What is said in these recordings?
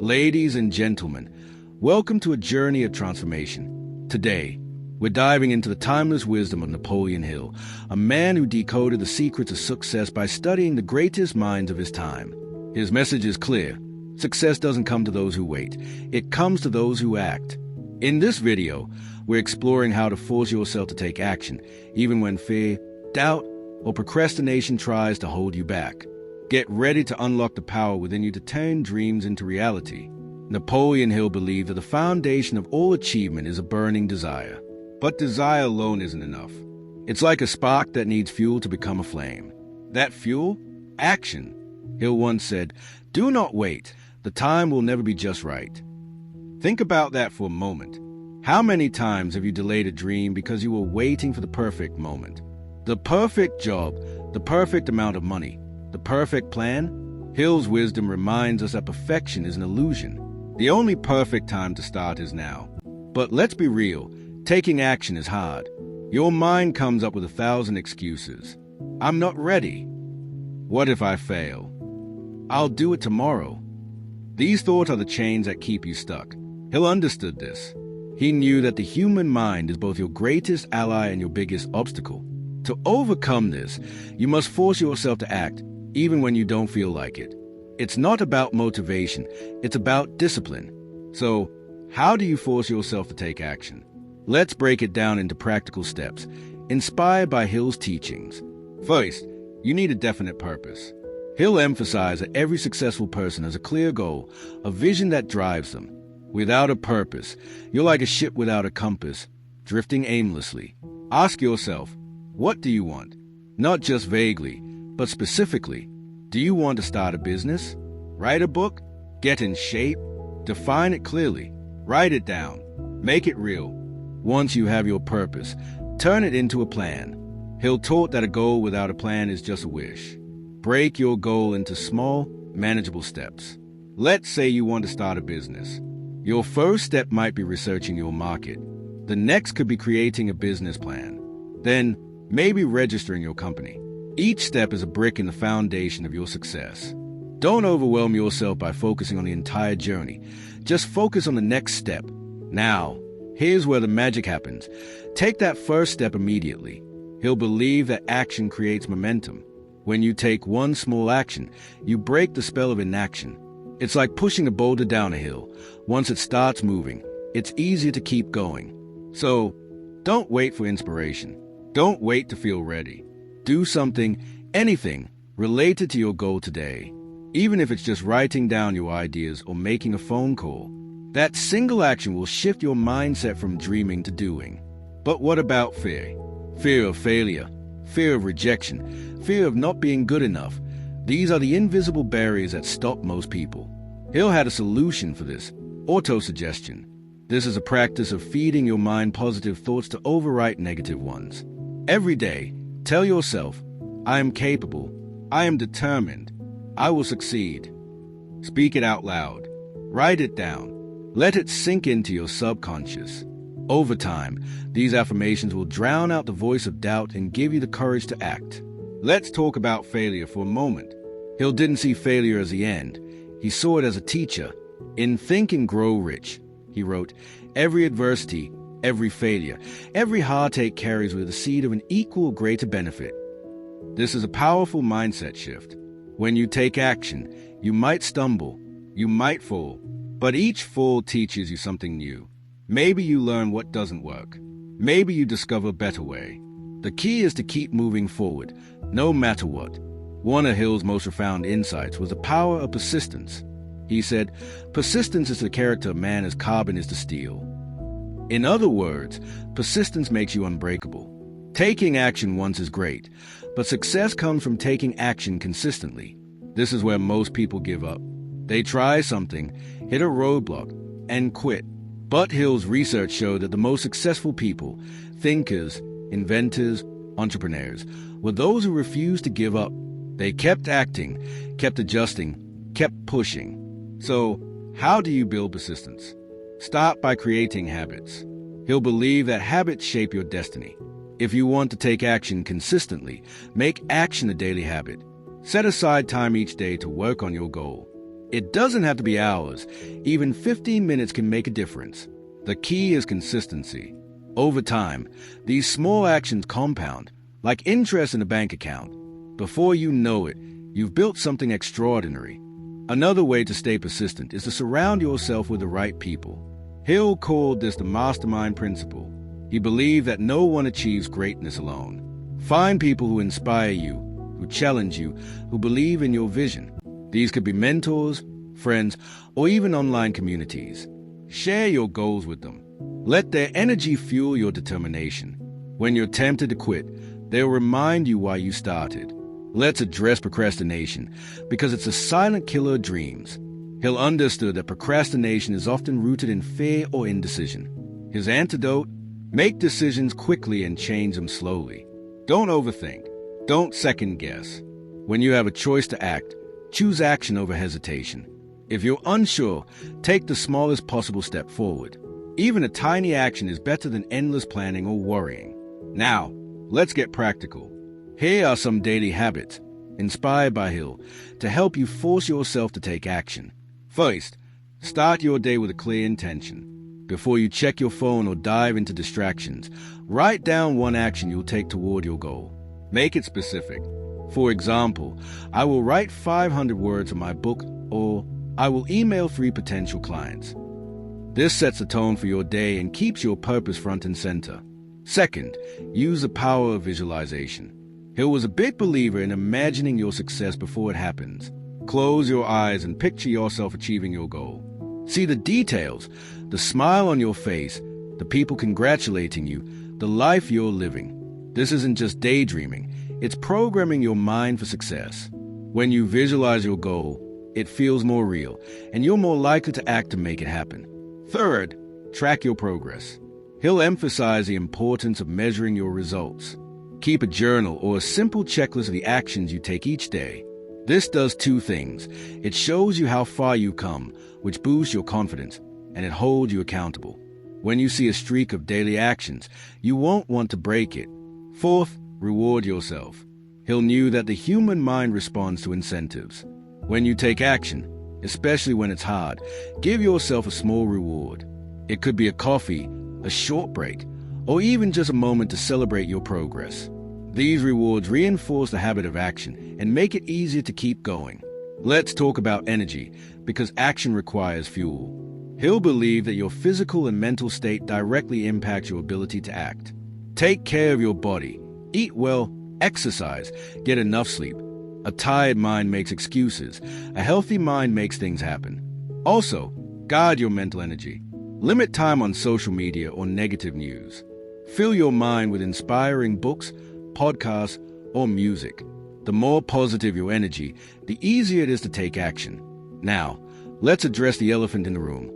Ladies and gentlemen, welcome to a journey of transformation. Today, we're diving into the timeless wisdom of Napoleon Hill, a man who decoded the secrets of success by studying the greatest minds of his time. His message is clear. Success doesn't come to those who wait. It comes to those who act. In this video, we're exploring how to force yourself to take action, even when fear, doubt, or procrastination tries to hold you back. Get ready to unlock the power within you to turn dreams into reality. Napoleon Hill believed that the foundation of all achievement is a burning desire. But desire alone isn't enough. It's like a spark that needs fuel to become a flame. That fuel? Action. Hill once said, "Do not wait. The time will never be just right." Think about that for a moment. How many times have you delayed a dream because you were waiting for the perfect moment? The perfect job, the perfect amount of money, the perfect plan? Hill's wisdom reminds us that perfection is an illusion. The only perfect time to start is now. But let's be real, taking action is hard. Your mind comes up with 1,000 excuses. I'm not ready. What if I fail? I'll do it tomorrow. These thoughts are the chains that keep you stuck. Hill understood this. He knew that the human mind is both your greatest ally and your biggest obstacle. To overcome this, you must force yourself to act, even when you don't feel like it. It's not about motivation, it's about discipline. So, how do you force yourself to take action? Let's break it down into practical steps, inspired by Hill's teachings. First, you need a definite purpose. Hill emphasized that every successful person has a clear goal, a vision that drives them. Without a purpose, you're like a ship without a compass, drifting aimlessly. Ask yourself, what do you want? Not just vaguely, but specifically. Do you want to start a business? Write a book? Get in shape? Define it clearly. Write it down. Make it real. Once you have your purpose, turn it into a plan. Hill taught that a goal without a plan is just a wish. Break your goal into small, manageable steps. Let's say you want to start a business. Your first step might be researching your market. The next could be creating a business plan. Then, maybe registering your company. Each step is a brick in the foundation of your success. Don't overwhelm yourself by focusing on the entire journey. Just focus on the next step. Now, here's where the magic happens. Take that first step immediately. He'll believe that action creates momentum. When you take one small action, you break the spell of inaction. It's like pushing a boulder down a hill. Once it starts moving, it's easier to keep going. So, don't wait for inspiration. Don't wait to feel ready. Do something, anything, related to your goal today. Even if it's just writing down your ideas or making a phone call. That single action will shift your mindset from dreaming to doing. But what about fear? Fear of failure, fear of rejection, fear of not being good enough. These are the invisible barriers that stop most people. Hill had a solution for this: autosuggestion. This is a practice of feeding your mind positive thoughts to overwrite negative ones. Every day, tell yourself, I am capable, I am determined, I will succeed. Speak it out loud. Write it down. Let it sink into your subconscious. Over time, these affirmations will drown out the voice of doubt and give you the courage to act. Let's talk about failure for a moment. Hill didn't see failure as the end. He saw it as a teacher. In Think and Grow Rich, he wrote, every adversity, every failure, every heartache carries with it the seed of an equal greater benefit. This is a powerful mindset shift. When you take action, you might stumble, you might fall, but each fall teaches you something new. Maybe you learn what doesn't work. Maybe you discover a better way. The key is to keep moving forward, no matter what. One of Hill's most profound insights was the power of persistence. He said, persistence is the character of man as carbon is to steel. In other words, persistence makes you unbreakable. Taking action once is great, but success comes from taking action consistently. This is where most people give up. They try something, hit a roadblock, and quit. But Hill's research showed that the most successful people, thinkers, inventors, entrepreneurs, were those who refused to give up. They kept acting, kept adjusting, kept pushing. So, how do you build persistence? Start by creating habits. Hill believed that habits shape your destiny. If you want to take action consistently, make action a daily habit. Set aside time each day to work on your goal. It doesn't have to be hours. Even 15 minutes can make a difference. The key is consistency. Over time, these small actions compound, like interest in a bank account. Before you know it, you've built something extraordinary. Another way to stay persistent is to surround yourself with the right people. Hill called this the mastermind principle. He believed that no one achieves greatness alone. Find people who inspire you, who challenge you, who believe in your vision. These could be mentors, friends, or even online communities. Share your goals with them. Let their energy fuel your determination. When you're tempted to quit, they'll remind you why you started. Let's address procrastination, because it's a silent killer of dreams. Hill understood that procrastination is often rooted in fear or indecision. His antidote? Make decisions quickly and change them slowly. Don't overthink. Don't second guess. When you have a choice to act, choose action over hesitation. If you're unsure, take the smallest possible step forward. Even a tiny action is better than endless planning or worrying. Now, let's get practical. Here are some daily habits, inspired by Hill, to help you force yourself to take action. First, start your day with a clear intention. Before you check your phone or dive into distractions, write down one action you'll take toward your goal. Make it specific. For example, I will write 500 words on my book, or I will email 3 potential clients. This sets the tone for your day and keeps your purpose front and center. Second, use the power of visualization. Hill was a big believer in imagining your success before it happens. Close your eyes and picture yourself achieving your goal. See the details, the smile on your face, the people congratulating you, the life you're living. This isn't just daydreaming, it's programming your mind for success. When you visualize your goal, it feels more real, and you're more likely to act to make it happen. Third, track your progress. Hill emphasized the importance of measuring your results. Keep a journal or a simple checklist of the actions you take each day. This does 2 things. It shows you how far you've come, which boosts your confidence, and it holds you accountable. When you see a streak of daily actions, you won't want to break it. Fourth, reward yourself. Hill knew that the human mind responds to incentives. When you take action, especially when it's hard, give yourself a small reward. It could be a coffee, a short break, or even just a moment to celebrate your progress. These rewards reinforce the habit of action and make it easier to keep going. Let's talk about energy, because action requires fuel. Hill believed that your physical and mental state directly impact your ability to act. Take care of your body. Eat well, exercise, get enough sleep. A tired mind makes excuses. A healthy mind makes things happen. Also, guard your mental energy. Limit time on social media or negative news. Fill your mind with inspiring books, podcasts, or music. The more positive your energy, the easier it is to take action. Now, let's address the elephant in the room.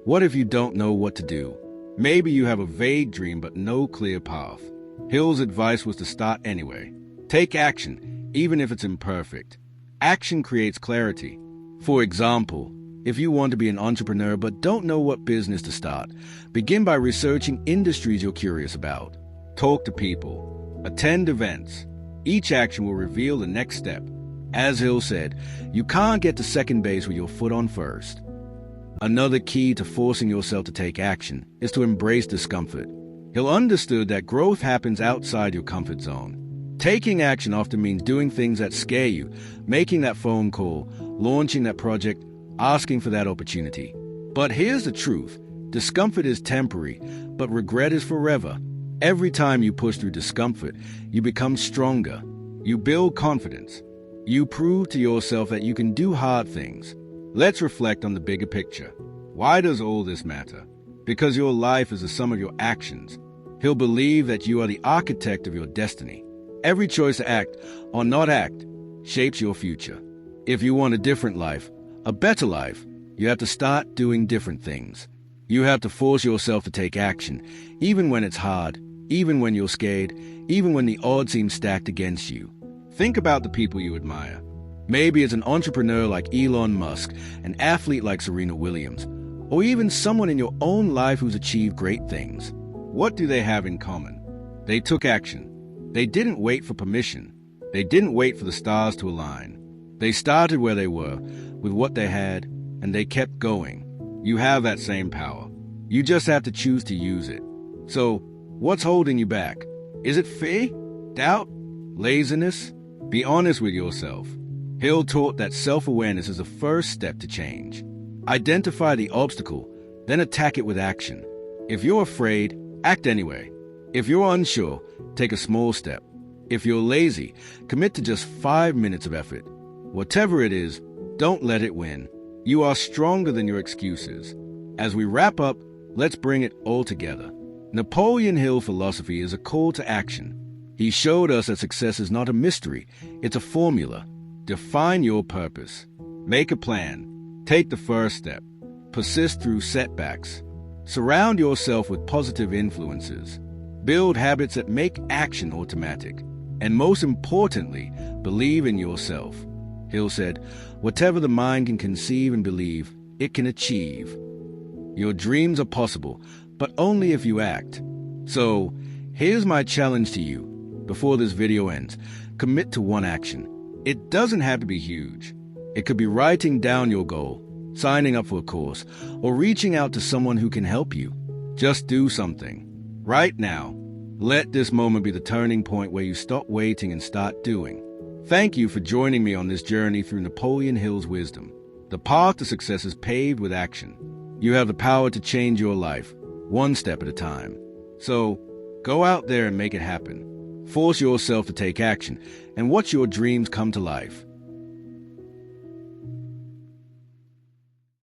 What if you don't know what to do? Maybe you have a vague dream but no clear path. Hill's advice was to start anyway. Take action, even if it's imperfect. Action creates clarity. For example, if you want to be an entrepreneur but don't know what business to start, begin by researching industries you're curious about. Talk to people. Attend events. Each action will reveal the next step. As Hill said, you can't get to second base with your foot on first. Another key to forcing yourself to take action is to embrace discomfort. Hill understood that growth happens outside your comfort zone. Taking action often means doing things that scare you, making that phone call, launching that project, asking for that opportunity. But here's the truth. Discomfort is temporary, but regret is forever. Every time you push through discomfort, you become stronger. You build confidence. You prove to yourself that you can do hard things. Let's reflect on the bigger picture. Why does all this matter? Because your life is the sum of your actions. He'll believe that you are the architect of your destiny. Every choice to act or not act shapes your future. If you want a different life, a better life, you have to start doing different things. You have to force yourself to take action, even when it's hard, even when you're scared, even when the odds seem stacked against you. Think about the people you admire. Maybe it's an entrepreneur like Elon Musk, an athlete like Serena Williams, or even someone in your own life who's achieved great things. What do they have in common? They took action. They didn't wait for permission. They didn't wait for the stars to align. They started where they were, with what they had, and they kept going. You have that same power. You just have to choose to use it. So, what's holding you back? Is it fear? Doubt? Laziness? Be honest with yourself. Hill taught that self-awareness is the first step to change. Identify the obstacle, then attack it with action. If you're afraid, act anyway. If you're unsure, take a small step. If you're lazy, commit to just 5 minutes of effort. Whatever it is, don't let it win. You are stronger than your excuses. As we wrap up, let's bring it all together. Napoleon Hill philosophy is a call to action. He showed us that success is not a mystery, it's a formula. Define your purpose. Make a plan. Take the first step. Persist through setbacks. Surround yourself with positive influences. Build habits that make action automatic. And most importantly, believe in yourself. Hill said, "Whatever the mind can conceive and believe, it can achieve." Your dreams are possible, but only if you act. So, here's my challenge to you. Before this video ends, commit to one action. It doesn't have to be huge. It could be writing down your goal, signing up for a course, or reaching out to someone who can help you. Just do something. Right now. Let this moment be the turning point where you stop waiting and start doing. Thank you for joining me on this journey through Napoleon Hill's wisdom. The path to success is paved with action. You have the power to change your life, one step at a time. So, go out there and make it happen. Force yourself to take action and watch your dreams come to life.